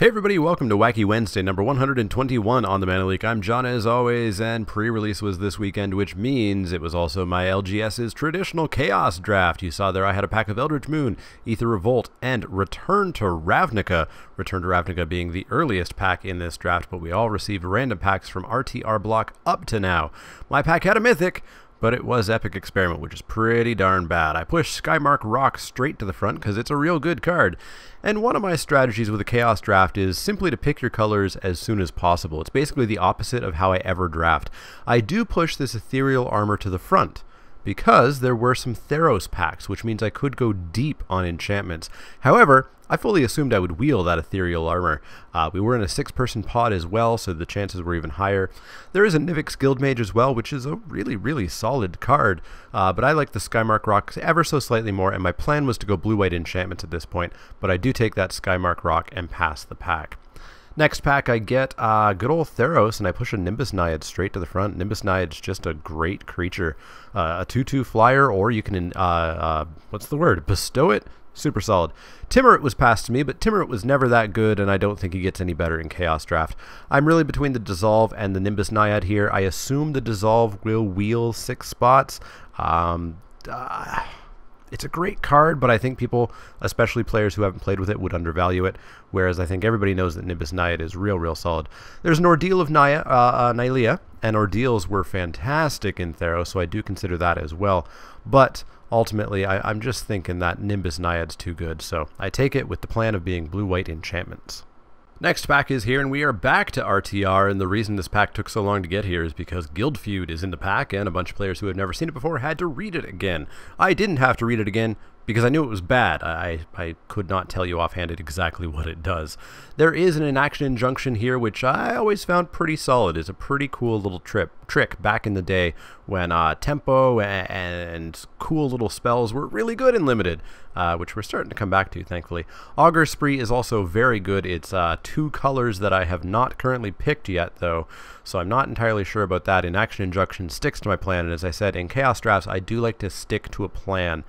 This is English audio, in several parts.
Hey everybody, welcome to Wacky Wednesday, number 121 on the Mana Leak. I'm John as always, and pre-release was this weekend, which means it was also my LGS's traditional Chaos draft. You saw there I had a pack of Eldritch Moon, Aether Revolt, and Return to Ravnica. Return to Ravnica being the earliest pack in this draft, but we all received random packs from RTR block up to now. My pack had a Mythic, but it was Epic Experiment, which is pretty darn bad. I pushed Skymark Rock straight to the front because it's a real good card. And one of my strategies with a Chaos draft is simply to pick your colors as soon as possible. It's basically the opposite of how I ever draft. I do push this Ethereal Armor to the front because there were some Theros packs, which means I could go deep on enchantments. However, I fully assumed I would wheel that Ethereal Armor. We were in a 6-person pod as well, so the chances were even higher. There is a Nivix Guildmage as well, which is a really solid card, but I like the Skymark Rock ever so slightly more, and my plan was to go blue-white enchantments at this point, but I do take that Skymark Rock and pass the pack. Next pack, I get good old Theros, and I push a Nimbus Naiad straight to the front. Nimbus Naiad's just a great creature. A 2/2 flyer, or you can, what's the word? Bestow it? Super solid. Timurit was passed to me, but Timurit was never that good, and I don't think he gets any better in Chaos Draft. I'm really between the Dissolve and the Nimbus Naiad here. I assume the Dissolve will wheel 6 spots. It's a great card, but I think people, especially players who haven't played with it, would undervalue it, whereas I think everybody knows that Nimbus Naiad is real solid. There's an Ordeal of Nylea, and Ordeals were fantastic in Theros, so I do consider that as well. But ultimately, I'm just thinking that Nimbus Naiad's too good, so I take it with the plan of being blue-white enchantments. Next pack is here, and we are back to RTR, and the reason this pack took so long to get here is because Guild Feud is in the pack, and a bunch of players who have never seen it before had to read it again. I didn't have to read it again because I knew it was bad. I could not tell you offhanded exactly what it does. There is an inaction injunction here, which I always found pretty solid. It's a pretty cool little trick back in the day when tempo and cool little spells were really good in Limited, which we're starting to come back to, thankfully. Augur Spree is also very good. It's 2 colors that I have not currently picked yet, though, so I'm not entirely sure about that. Inaction injunction sticks to my plan, and as I said, in Chaos Drafts, I do like to stick to a plan.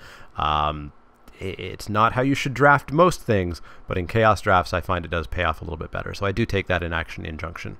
It's not how you should draft most things, but in Chaos Drafts I find it does pay off a little bit better, so I do take that inaction injunction.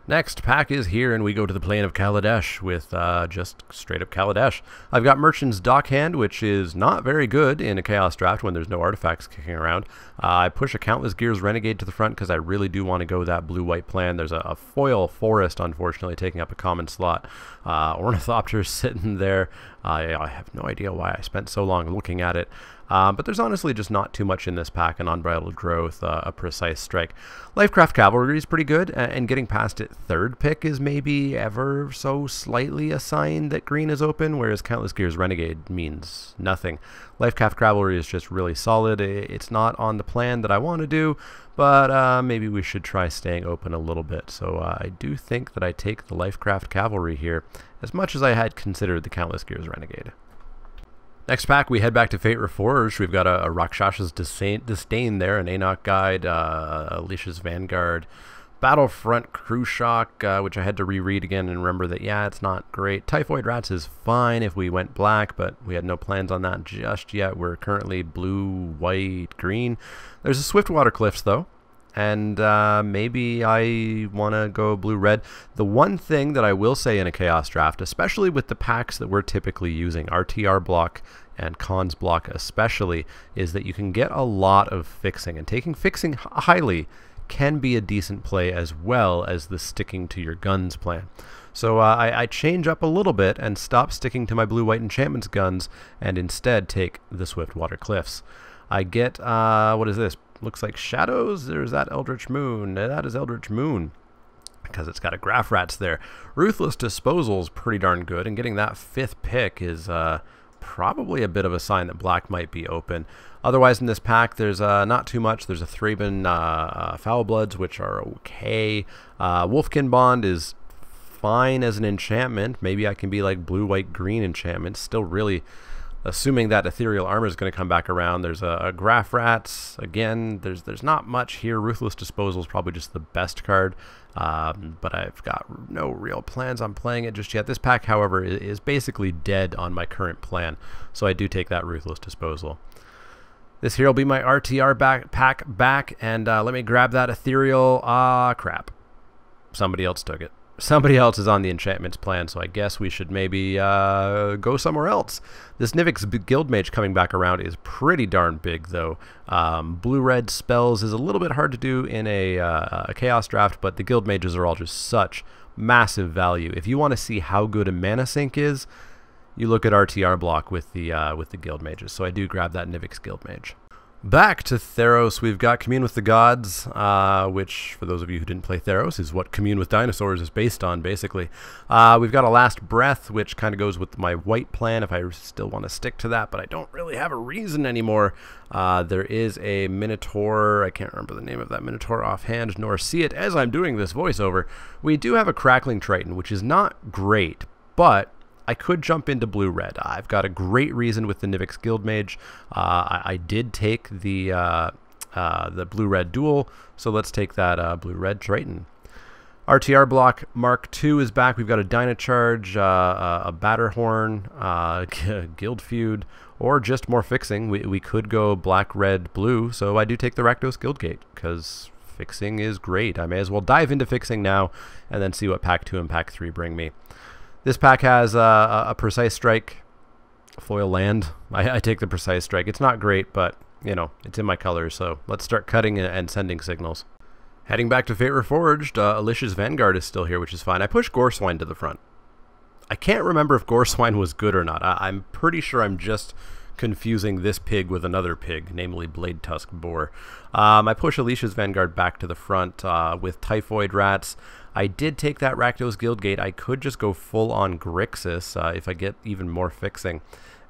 Next pack is here, and we go to the plane of Kaladesh with just straight up Kaladesh. I've got Merchant's Dockhand, which is not very good in a Chaos Draft when there's no artifacts kicking around. I push a Countless Gears Renegade to the front because I really do want to go that blue-white plan. There's a foil Forest, unfortunately, taking up a common slot. Ornithopter's sitting there. I have no idea why I spent so long looking at it. But there's honestly just not too much in this pack. An Unbridled Growth, a Precise Strike. Lifecraft Cavalry is pretty good, and getting past it 3rd pick is maybe ever so slightly a sign that green is open, whereas Countless Gears Renegade means nothing. Lifecraft Cavalry is just really solid. It's not on the plan that I want to do, but maybe we should try staying open a little bit. So I do think that I take the Lifecraft Cavalry here, as much as I had considered the Countless Gears Renegade. Next pack, we head back to Fate Reforged. We've got a Rakshas's Disdain there, an Anok Guide, Alicia's Vanguard, Battlefront Crew Shock, which I had to reread again and remember that, yeah, it's not great. Typhoid Rats is fine if we went black, but we had no plans on that just yet. We're currently blue, white, green. There's a Swiftwater Cliffs, though, and maybe I want to go blue-red. The one thing that I will say in a Chaos Draft, especially with the packs that we're typically using, RTR block and Cons block especially, is that you can get a lot of fixing, and taking fixing highly can be a decent play as well as the sticking to your guns plan. So I change up a little bit and stop sticking to my blue-white enchantments guns and instead take the Swiftwater Cliffs. I get, what is this? Looks like Shadows. There's that Eldritch Moon. That is Eldritch Moon because it's got a Graph Rats there. Ruthless Disposal's pretty darn good, and getting that 5th pick is probably a bit of a sign that black might be open. Otherwise in this pack there's not too much. There's a Thraben Foulbloods, which are okay. Wolfkin Bond is fine as an enchantment. Maybe I can be like blue, white, green enchantment. Still really assuming that Ethereal Armor is going to come back around. There's a Graph Rats. Again, there's not much here. Ruthless Disposal is probably just the best card, but I've got no real plans on playing it just yet. This pack, however, is basically dead on my current plan, so I do take that Ruthless Disposal. This here will be my RTR pack back, and let me grab that ethereal. Crap. Somebody else took it. Somebody else is on the enchantments plan, so I guess we should maybe go somewhere else. This Nivix Guildmage coming back around is pretty darn big, though. Blue-red spells is a little bit hard to do in a Chaos draft, but the Guildmages are all just such massive value. If you want to see how good a mana sink is, you look at RTR block with the Guildmages. So I do grab that Nivix Guildmage. Back to Theros, we've got Commune with the Gods, which, for those of you who didn't play Theros, is what Commune with Dinosaurs is based on, basically. We've got a Last Breath, which kind of goes with my white plan, if I still want to stick to that, but I don't really have a reason anymore. There is a Minotaur, I can't remember the name of that Minotaur offhand, nor see it as I'm doing this voiceover. We do have a Crackling Triton, which is not great, but I could jump into blue-red. I've got a great reason with the Nivix Guildmage. I did take the blue-red duel, so let's take that blue-red Triton. RTR block Mark II is back. We've got a Dynacharge, a Batterhorn, Guild Feud, or just more fixing. We could go black, red, blue, so I do take the Rakdos Guildgate, because fixing is great. I may as well dive into fixing now, and then see what Pack 2 and Pack 3 bring me. This pack has a Precise Strike, foil land. I take the Precise Strike. It's not great, but, you know, it's in my colors, so let's start cutting and sending signals. Heading back to Fate Reforged, Alicia's Vanguard is still here, which is fine. I pushed Goreswine to the front. I can't remember if Goreswine was good or not. I'm pretty sure I'm just confusing this pig with another pig, namely Blade Tusk Boar. I push Alicia's Vanguard back to the front with Typhoid Rats. I did take that Rakdos Guildgate. I could just go full on Grixis if I get even more fixing.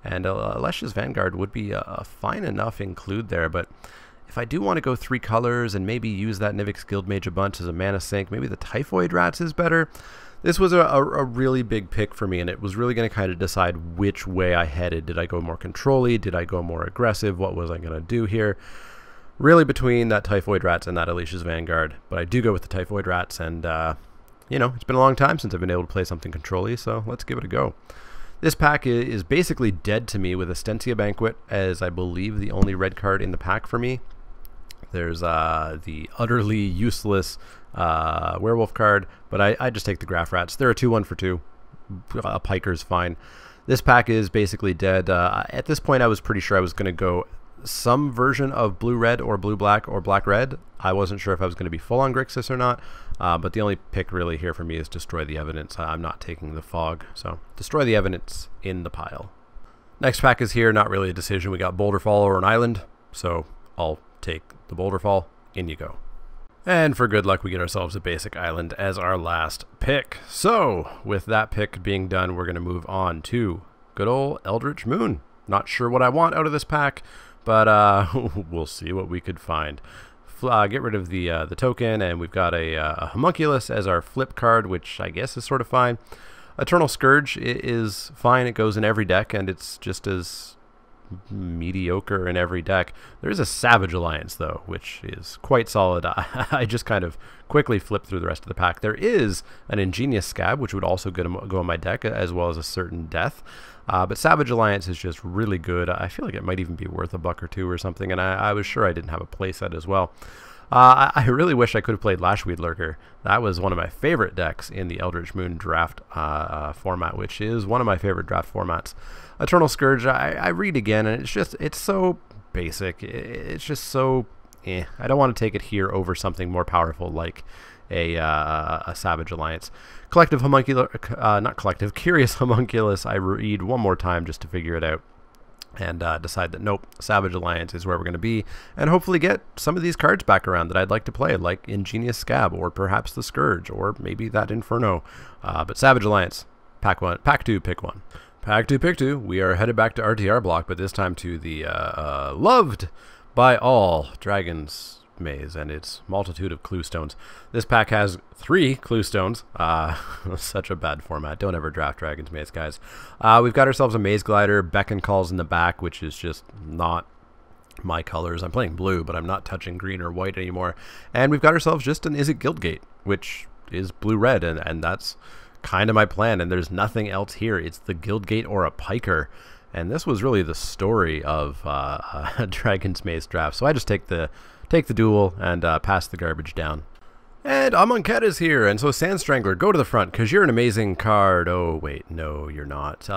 And Alicia's Vanguard would be a fine enough include there, but if I do want to go 3 colors and maybe use that Nivix Guildmage a bunch as a mana sink, maybe the Typhoid Rats is better. This was a really big pick for me, and it was really going to kind of decide which way I headed. Did I go more control-y? Did I go more aggressive? What was I going to do here? Really between that Typhoid Rats and that Alicia's Vanguard. But I do go with the Typhoid Rats, and, you know, it's been a long time since I've been able to play something control-y, so let's give it a go. This pack is basically dead to me with Astensia Banquet as, I believe, the only red card in the pack for me. There's the utterly useless werewolf card, but I just take the Graph Rats. They're a 2-1 for 2. A Piker's fine. This pack is basically dead. At this point, I was pretty sure I was going to go some version of blue-red or blue-black or black-red. I wasn't sure if I was going to be full on Grixis or not, but the only pick really here for me is Destroy the Evidence. I'm not taking the Fog, so Destroy the Evidence in the pile. Next pack is here, not really a decision. We got Boulderfall or an Island, so I'll take the Boulderfall. In you go. And for good luck, we get ourselves a basic island as our last pick. So, with that pick being done, we're going to move on to good old Eldritch Moon. Not sure what I want out of this pack, but we'll see what we could find. Get rid of the token, and we've got a Homunculus as our flip card, which I guess is sort of fine. Eternal Scourge is fine. It goes in every deck, and it's just as mediocre in every deck. There is a Savage Alliance, though, which is quite solid. I just kind of quickly flip through the rest of the pack. There is an Ingenious Scab, which would also go in my deck, as well as a Certain Death. But Savage Alliance is just really good. I feel like it might even be worth $1 or $2 or something, and I was sure I didn't have a playset as well. I really wish I could have played Lashweed Lurker. That was one of my favorite decks in the Eldritch Moon draft format, which is one of my favorite draft formats. Eternal Scourge, I read again, and it's so basic. It's just so I don't want to take it here over something more powerful like a Savage Alliance. Collective Homunculus, not Collective, Curious Homunculus, I read one more time just to figure it out. And decide that, nope, Savage Alliance is where we're going to be, and hopefully get some of these cards back around that I'd like to play, like Ingenious Scab, or perhaps the Scourge, or maybe that Inferno. But Savage Alliance, pack 1, pack 2, pick 1. Pack 2, pick 2, we are headed back to RTR block, but this time to the loved by all Dragons Maze and its multitude of clue stones. This pack has 3 clue stones. Such a bad format. Don't ever draft Dragon's Maze, guys. We've got ourselves a Maze Glider, Beckon Calls in the back, which is just not my colors. I'm playing blue, but I'm not touching green or white anymore. And we've got ourselves just an Izzet Guildgate, which is blue-red, and that's kind of my plan, and there's nothing else here. It's the Guildgate or a Piker. And this was really the story of Dragon's Maze draft. So I just take the duel and pass the garbage down. And Amonkhet is here, and so Sand Strangler, go to the front, because you're an amazing card. Oh, wait, no, you're not.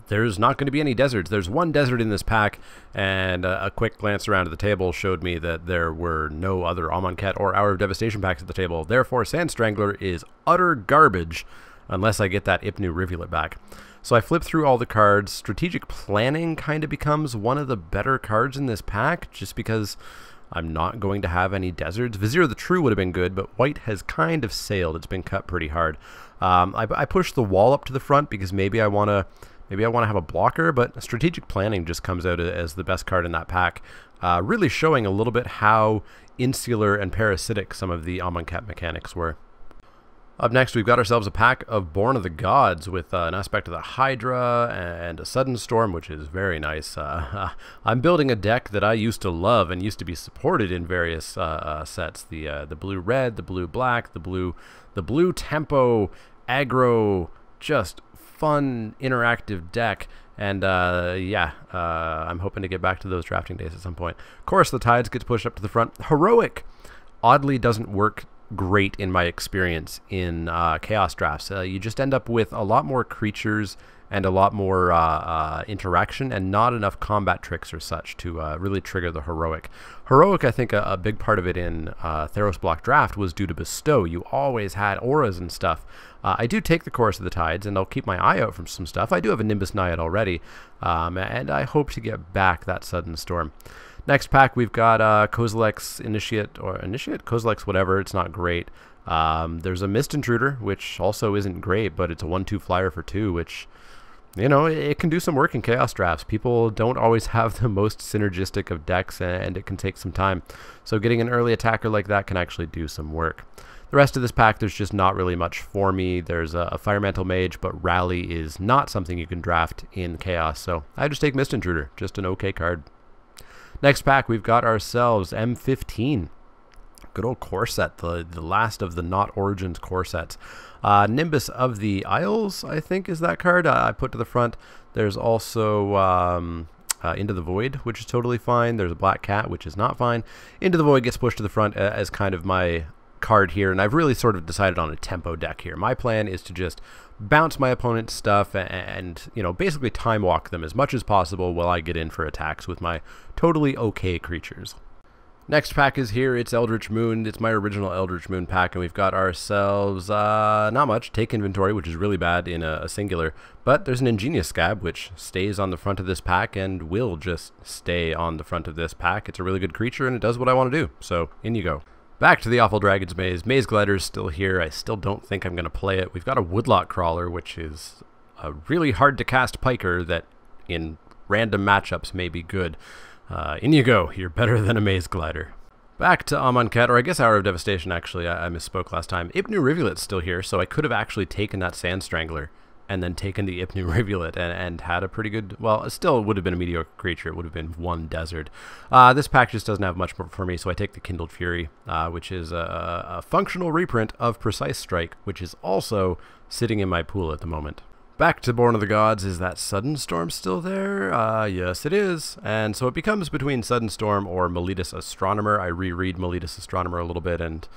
There's not going to be any deserts. There's one desert in this pack, and a quick glance around at the table showed me that there were no other Amonkhet or Hour of Devastation packs at the table. Therefore, Sand Strangler is utter garbage, unless I get that Ipnu Rivulet back. So I flip through all the cards. Strategic Planning kind of becomes one of the better cards in this pack, just because I'm not going to have any deserts. Vizier of the True would have been good, but white has kind of sailed. It's been cut pretty hard. I push the wall up to the front because maybe I want to have a blocker, but Strategic Planning just comes out as the best card in that pack, really showing a little bit how insular and parasitic some of the Amonkhet mechanics were. Up next, we've got ourselves a pack of Born of the Gods with an aspect of the Hydra and a Sudden Storm, which is very nice. I'm building a deck that I used to love and used to be supported in various sets. The blue-red, the blue-black, the blue tempo, aggro, just fun, interactive deck. And I'm hoping to get back to those drafting days at some point. Chorus of the Tides gets pushed up to the front. Heroic oddly doesn't work great in my experience in chaos drafts. You just end up with a lot more creatures and a lot more interaction and not enough combat tricks or such to really trigger the heroic. Heroic, I think a big part of it in Theros block draft was due to bestow. You always had auras and stuff. I do take the Chorus of the Tides, and I'll keep my eye out for some stuff. I do have a Nimbus Naiad already, and I hope to get back that Sudden Storm. Next pack, we've got Kozilek's Initiate, Kozilek's whatever, it's not great. There's a Mist Intruder, which also isn't great, but it's a 1/2 flyer for 2, which, you know, it can do some work in chaos drafts. People don't always have the most synergistic of decks, and it can take some time. So getting an early attacker like that can actually do some work. The rest of this pack, there's just not really much for me. There's a Fire Mantle Mage, but Rally is not something you can draft in chaos, so I just take Mist Intruder, just an okay card. Next pack, we've got ourselves M15. Good old core set, the last of the Not Origins core sets. Nimbus of the Isles, I think, is that card I put to the front. There's also Into the Void, which is totally fine. There's a Black Cat, which is not fine. Into the Void gets pushed to the front as kind of my card here, and I've really sort of decided on a tempo deck here. My plan is to just bounce my opponent's stuff and you know, basically time walk them as much as possible while I get in for attacks with my totally okay creatures. Next pack is here. It's Eldritch Moon. It's my original Eldritch Moon pack, and we've got ourselves not much. Take Inventory, which is really bad in a singular, but there's an Ingenious Scab, which stays on the front of this pack and will just stay on the front of this pack. It's a really good creature, and it does what I want to do, so in you go. Back to the Awful Dragon's Maze. Maze Glider is still here. I still don't think I'm going to play it. We've got a Woodlock Crawler, which is a really hard to cast piker that in random matchups may be good. In you go. You're better than a Maze Glider. Back to Amonkhet, or I guess Hour of Devastation, actually. I misspoke last time. Ipnu Rivulet's still here, so I could have actually taken that Sand Strangler and then taken the Ipnu Rivulet and had a pretty good, well, it still would have been a mediocre creature. It would have been one desert. This pack just doesn't have much more for me, so I take the Kindled Fury, which is a functional reprint of Precise Strike, which is also sitting in my pool at the moment. Back to Born of the Gods. Is that Sudden Storm still there? Yes, it is. And so it becomes between Sudden Storm or Meletus Astronomer. I reread Meletus Astronomer a little bit, and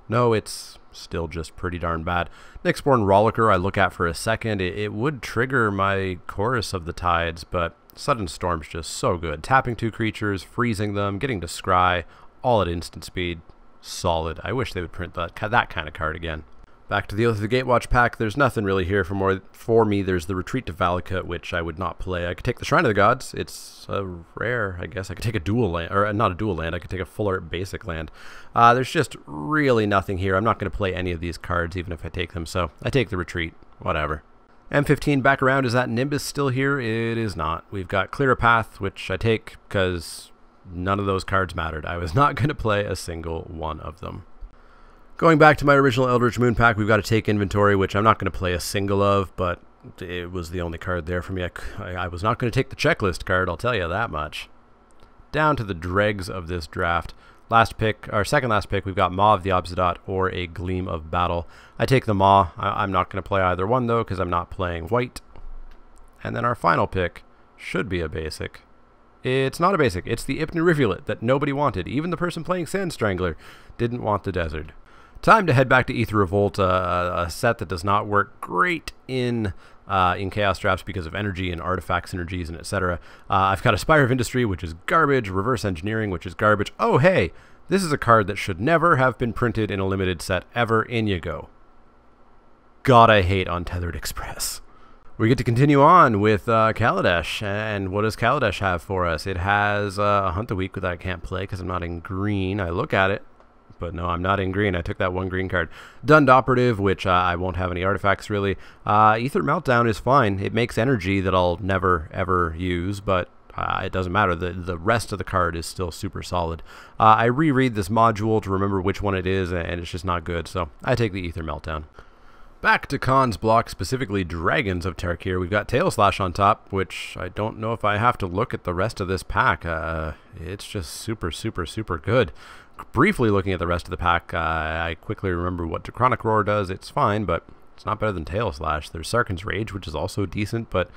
no, it's still just pretty darn bad. Nyxborn Rollicker I look at for a second. It would trigger my Chorus of the Tides, but Sudden Storm's just so good. Tapping 2 creatures, freezing them, getting to scry, all at instant speed. Solid. I wish they would print that kind of card again. Back to the Oath of the Gatewatch pack. There's nothing really here for me. There's the Retreat to Valakut, which I would not play. I could take the Shrine of the Gods. It's a rare, I guess. I could take a dual land, or not a dual land. I could take a full art basic land. There's just really nothing here. I'm not going to play any of these cards, even if I take them. So I take the Retreat. Whatever. M15 back around. Is that Nimbus still here? It is not. We've got Clear a Path, which I take because none of those cards mattered. I was not going to play a single one of them. Going back to my original Eldritch Moon pack, we've got to take Inventory, which I'm not going to play a single of, but it was the only card there for me. I was not going to take the Checklist card, I'll tell you that much. Down to the dregs of this draft. Last pick, our second last pick, we've got Maw of the Obsidian or a Gleam of Battle. I take the Maw. I'm not going to play either one, though, because I'm not playing white. And then our final pick, should be a basic. It's not a basic. It's the Ipni Rivulet that nobody wanted. Even the person playing Sand Strangler didn't want the desert. Time to head back to Aether Revolt, a set that does not work great in Chaos Drafts because of energy and artifact synergies and etc. I've got a Spire of Industry, which is garbage, Reverse Engineering, which is garbage. Oh, hey, this is a card that should never have been printed in a limited set ever. In you go. God, I hate Untethered Express. We get to continue on with Kaladesh, and what does Kaladesh have for us? It has a Hunt the Weak that I can't play because I'm not in green. I look at it, but no, I'm not in green. I took that one green card. Dund Operative, which I won't have any artifacts really. Ether Meltdown is fine. It makes energy that I'll never ever use, but it doesn't matter. The rest of the card is still super solid. I reread this module to remember which one it is, and it's just not good, so I take the Ether Meltdown. Back to Khan's block, specifically Dragons of Taric here. We've got Tail Slash on top, which I don't know if I have to look at the rest of this pack. It's just super, super, super good. Briefly looking at the rest of the pack, I quickly remember what Draconic Roar does. It's fine, but it's not better than Tail Slash. There's Sarkhan's Rage, which is also decent, but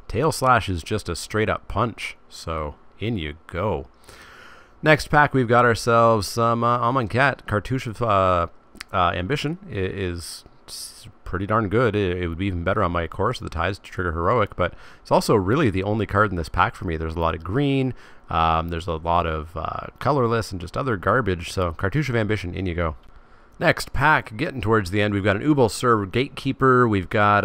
Tail Slash is just a straight-up punch. So, in you go. Next pack, we've got ourselves some Amonkhet. Cartouche of Ambition is pretty darn good. It would be even better on my Chorus of the Tides to trigger Heroic, but it's also really the only card in this pack for me. There's a lot of green, there's a lot of colorless and just other garbage, so Cartouche of Ambition, in you go. Next pack, getting towards the end, we've got an Ubal-Sur Gatekeeper, we've got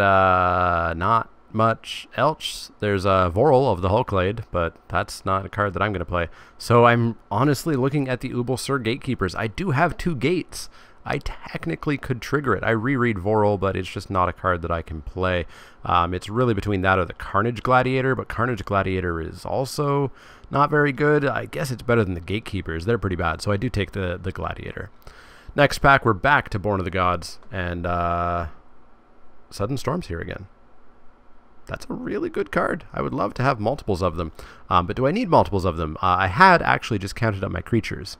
not much else. There's a Vorel of the Hulklade, but that's not a card that I'm going to play. So I'm honestly looking at the Ubal-Sur Gatekeepers. I do have 2 gates. I technically could trigger it. I reread Vorel, but it's just not a card that I can play. It's really between that or the Carnage Gladiator, but Carnage Gladiator is also not very good. I guess it's better than the Gatekeepers. They're pretty bad, so I do take the Gladiator. Next pack, we're back to Born of the Gods, and Sudden Storm's here again. That's a really good card. I would love to have multiples of them, but do I need multiples of them? I had actually just counted up my creatures,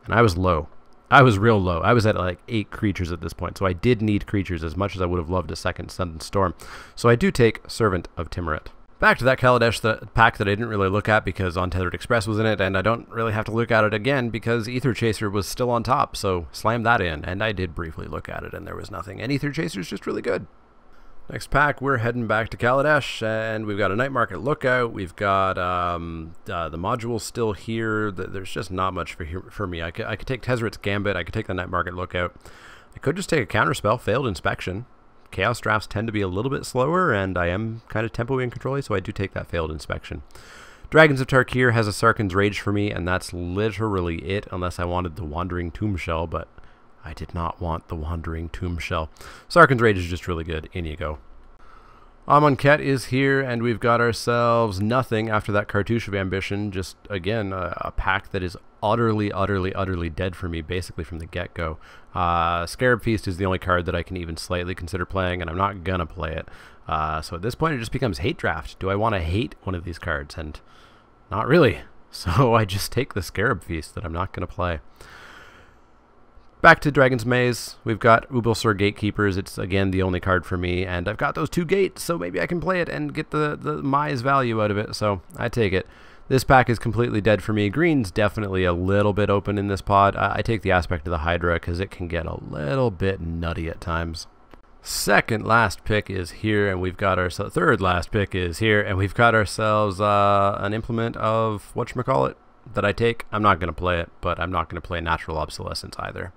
and I was low. I was real low. I was at like 8 creatures at this point, so I did need creatures as much as I would have loved a second Sudden Storm. So I do take Servant of Timurit. Back to that Kaladesh pack that I didn't really look at because Untethered Express was in it, and I don't really have to look at it again because Aether Chaser was still on top, so slam that in. And I did briefly look at it, and there was nothing. And Aether Chaser is just really good. Next pack, we're heading back to Kaladesh, and we've got a Night Market Lookout. We've got the modules still here. There's just not much for me. I could take Tezzeret's Gambit. I could take the Night Market Lookout. I could just take a Counterspell, Failed Inspection. Chaos Drafts tend to be a little bit slower, and I am kind of tempo and control, so I do take that Failed Inspection. Dragons of Tarkir has a Sarkhan's Rage for me, and that's literally it, unless I wanted the Wandering Tomb Shell, but I did not want the Wandering Tomb Shell. Sarkhan's Rage is just really good. In you go. Amonkhet is here, and we've got ourselves nothing after that Cartouche of Ambition. Just, again, a pack that is utterly, utterly, utterly dead for me, basically from the get-go. Scarab Feast is the only card that I can even slightly consider playing, and I'm not going to play it. So at this point, it just becomes Hate Draft. Do I want to hate one of these cards? And not really. So I just take the Scarab Feast that I'm not going to play. Back to Dragon's Maze, we've got Ubal-Sur Gatekeepers. It's, again, the only card for me, and I've got those 2 gates, so maybe I can play it and get the Maze value out of it, so I take it. This pack is completely dead for me. Green's definitely a little bit open in this pod. I take the Aspect of the Hydra because it can get a little bit nutty at times. Second last pick is here, and we've got ourselves... Third last pick is here, and we've got ourselves an Implement of whatchamacallit that I take. I'm not going to play it, but I'm not going to play Natural Obsolescence either.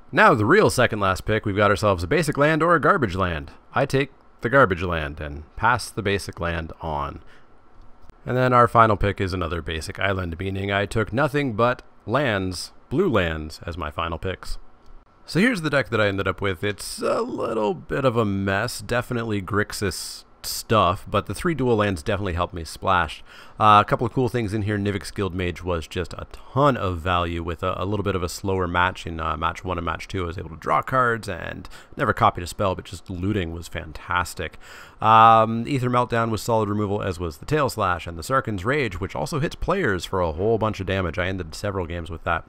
Now, the real second last pick, we've got ourselves a basic land or a garbage land. I take the garbage land and pass the basic land on. And then our final pick is another basic island, meaning I took nothing but lands, blue lands, as my final picks. So here's the deck that I ended up with. It's a little bit of a mess, definitely Grixis stuff, but the 3 dual lands definitely helped me splash. A couple of cool things in here. Nivik's Guild Mage was just a ton of value with a little bit of a slower match. In match 1 and match 2, I was able to draw cards and never copied a spell, but just looting was fantastic. Ether Meltdown was solid removal, as was the Tail Slash and the Sarkhan's Rage, which also hits players for a whole bunch of damage. I ended several games with that.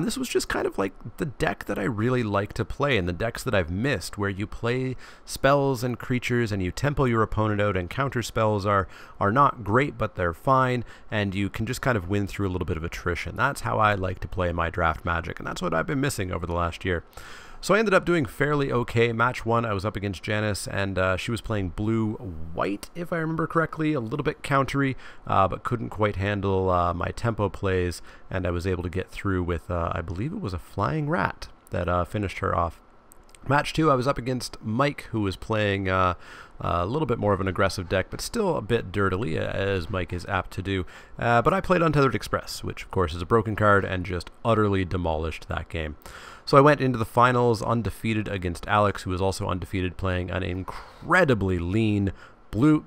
This was just kind of like the deck that I really like to play, and the decks that I've missed, where you play spells and creatures and you tempo your opponent out, and counter spells are not great, but they're fine, and you can just kind of win through a little bit of attrition. That's how I like to play my draft Magic, and that's what I've been missing over the last year. So I ended up doing fairly okay. Match 1, I was up against Janice, and she was playing blue-white, if I remember correctly, a little bit countery, but couldn't quite handle my tempo plays, and I was able to get through with, I believe it was a Flying Rat that finished her off. Match 2, I was up against Mike, who was playing a little bit more of an aggressive deck, but still a bit dirtily, as Mike is apt to do. But I played Untethered Express, which of course is a broken card, and just utterly demolished that game. So I went into the finals undefeated against Alex, who was also undefeated, playing an incredibly lean black-red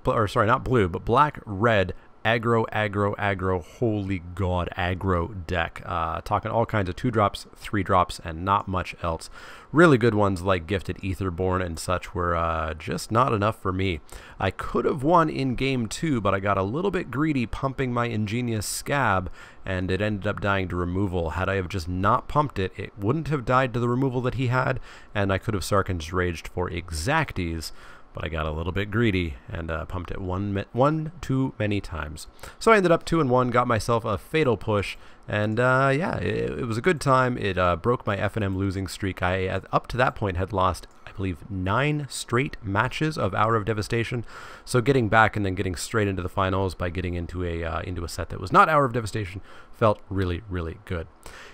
aggro, holy god, aggro deck. Talking all kinds of 2-drops, 3-drops, and not much else. Really good ones like Gifted Etherborn and such were just not enough for me. I could have won in game 2, but I got a little bit greedy pumping my Ingenious Scab, and it ended up dying to removal. Had I have just not pumped it, it wouldn't have died to the removal that he had, and I could have Sarkhan's Raged for Exacties. But I got a little bit greedy and pumped it one too many times. So I ended up 2-1, got myself a fatal push, and yeah, it was a good time. It broke my F&M losing streak. I, up to that point, had lost, I believe, 9 straight matches of Hour of Devastation. So getting back and then getting straight into the finals by getting into a set that was not Hour of Devastation felt really, really good.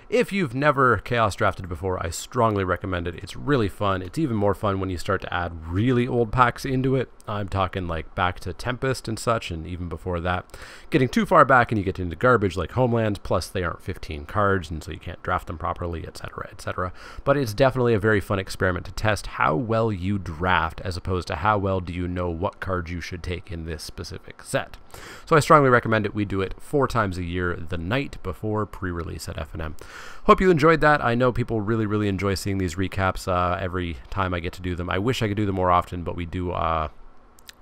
If you've never Chaos Drafted before, I strongly recommend it. It's really fun. It's even more fun when you start to add really old packs into it. I'm talking like back to Tempest and such, and even before that. Getting too far back and you get into garbage like Homelands, plus they aren't 15 cards, and so you can't draft them properly, etc., etc. But it's definitely a very fun experiment to test how well you draft, as opposed to how well do you know what cards you should take in this specific set. So I strongly recommend it. We do it 4 times a year, the night before pre-release at F&M. Hope you enjoyed that. I know people really, really enjoy seeing these recaps every time I get to do them. I wish I could do them more often, but we do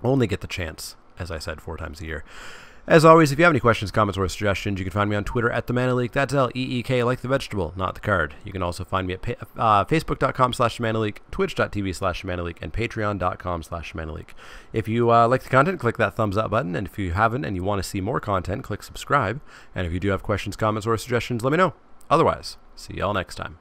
only get the chance, as I said, 4 times a year. As always, if you have any questions, comments, or suggestions, you can find me on Twitter at @TheManaLeak. That's L-E-E-K, like the vegetable, not the card. You can also find me at Facebook.com/TheManaLeak, Twitch.tv/TheManaLeak, and Patreon.com/TheManaLeak. If you like the content, click that thumbs up button, and if you haven't and you want to see more content, click subscribe. And if you do have questions, comments, or suggestions, let me know. Otherwise, see y'all next time.